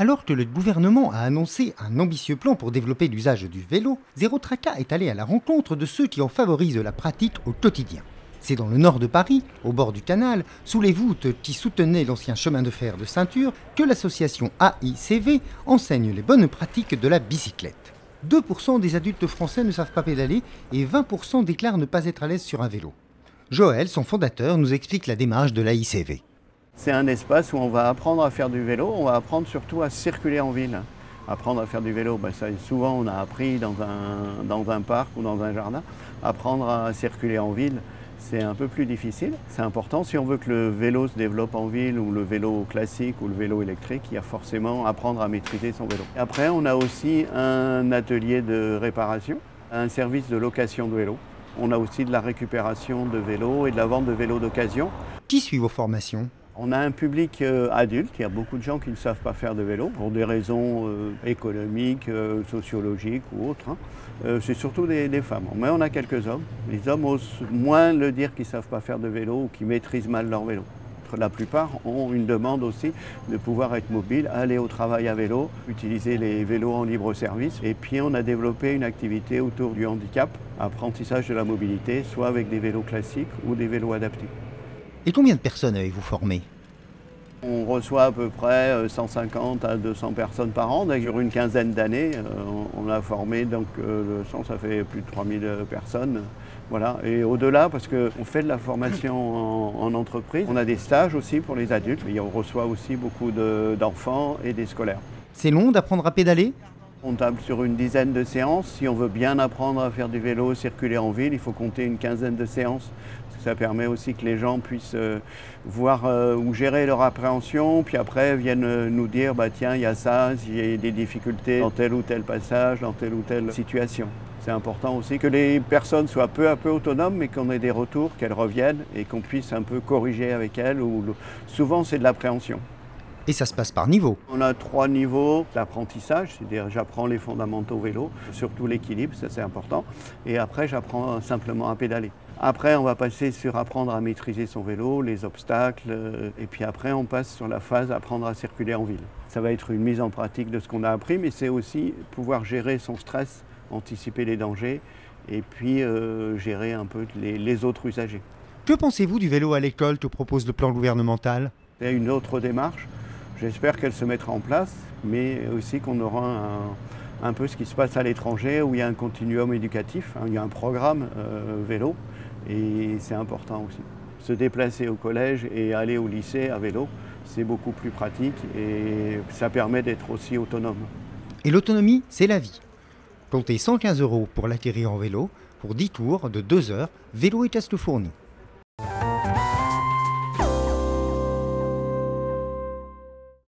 Alors que le gouvernement a annoncé un ambitieux plan pour développer l'usage du vélo, Zéro Tracas est allé à la rencontre de ceux qui en favorisent la pratique au quotidien. C'est dans le nord de Paris, au bord du canal, sous les voûtes qui soutenaient l'ancien chemin de fer de ceinture, que l'association AICV enseigne les bonnes pratiques de la bicyclette. 2% des adultes français ne savent pas pédaler et 20% déclarent ne pas être à l'aise sur un vélo. Joël, son fondateur, nous explique la démarche de l'AICV. C'est un espace où on va apprendre à faire du vélo, on va apprendre surtout à circuler en ville. Apprendre à faire du vélo, ça, souvent on a appris dans un parc ou dans un jardin. Apprendre à circuler en ville, c'est un peu plus difficile. C'est important si on veut que le vélo se développe en ville, ou le vélo classique ou le vélo électrique, il y a forcément apprendre à maîtriser son vélo. Après, on a aussi un atelier de réparation, un service de location de vélo. On a aussi de la récupération de vélos et de la vente de vélos d'occasion. Qui suit vos formations ? On a un public adulte, il y a beaucoup de gens qui ne savent pas faire de vélo pour des raisons économiques, sociologiques ou autres. C'est surtout des femmes, mais on a quelques hommes. Les hommes osent moins le dire qu'ils ne savent pas faire de vélo ou qu'ils maîtrisent mal leur vélo. La plupart ont une demande aussi de pouvoir être mobile, aller au travail à vélo, utiliser les vélos en libre service. Et puis on a développé une activité autour du handicap, apprentissage de la mobilité, soit avec des vélos classiques ou des vélos adaptés. Et combien de personnes avez-vous formé ? On reçoit à peu près 150 à 200 personnes par an. Sur une quinzaine d'années, on a formé, donc ça fait plus de 3000 personnes. Voilà. Et au-delà, parce qu'on fait de la formation en entreprise, on a des stages aussi pour les adultes. Et on reçoit aussi beaucoup d'enfants et des scolaires. C'est long d'apprendre à pédaler ? On table sur une dizaine de séances. Si on veut bien apprendre à faire du vélo, circuler en ville, il faut compter une quinzaine de séances. Ça permet aussi que les gens puissent voir ou gérer leur appréhension, puis après viennent nous dire tiens, il y a ça, il y a des difficultés dans tel ou tel passage, dans telle ou telle situation. C'est important aussi que les personnes soient peu à peu autonomes, mais qu'on ait des retours, qu'elles reviennent et qu'on puisse un peu corriger avec elles. Souvent, c'est de l'appréhension. Et ça se passe par niveau. On a 3 niveaux d'apprentissage, c'est-à-dire j'apprends les fondamentaux vélo, surtout l'équilibre, ça c'est important. Et après, j'apprends simplement à pédaler. Après, on va passer sur apprendre à maîtriser son vélo, les obstacles, et puis après, on passe sur la phase apprendre à circuler en ville. Ça va être une mise en pratique de ce qu'on a appris, mais c'est aussi pouvoir gérer son stress, anticiper les dangers, et puis gérer un peu les autres usagers. Que pensez-vous du vélo à l'école que propose le plan gouvernemental ? C'est une autre démarche. J'espère qu'elle se mettra en place, mais aussi qu'on aura un peu ce qui se passe à l'étranger, où il y a un continuum éducatif, il y a un programme vélo, et c'est important aussi. Se déplacer au collège et aller au lycée à vélo, c'est beaucoup plus pratique et ça permet d'être aussi autonome. Et l'autonomie, c'est la vie. Comptez 115 € pour l'acquérir en vélo, pour 10 tours de 2 heures, vélo et casque fourni.